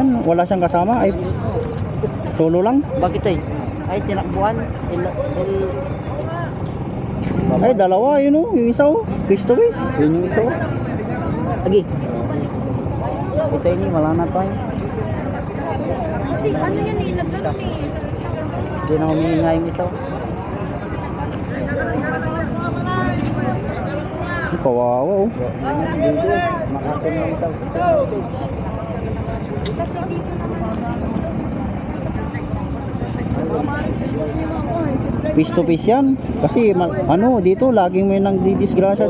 yan? Wala siyang kasama? Ay, solo lang? Bakit ay? Ay, tinakbuhan. Ay, dalawa, yun o. Yung isa o. Face to face. Yun yung isa o. Lagi. Ito ini, wala na tayo. Kasi ano yan eh, nagganon eh. Hindi na humihinga yung isa. Kawawa o. Dito, makatin yung isa. Kasi dito naman. Face to face yan. Kasi ano, dito laging may nang didisgrasya dito.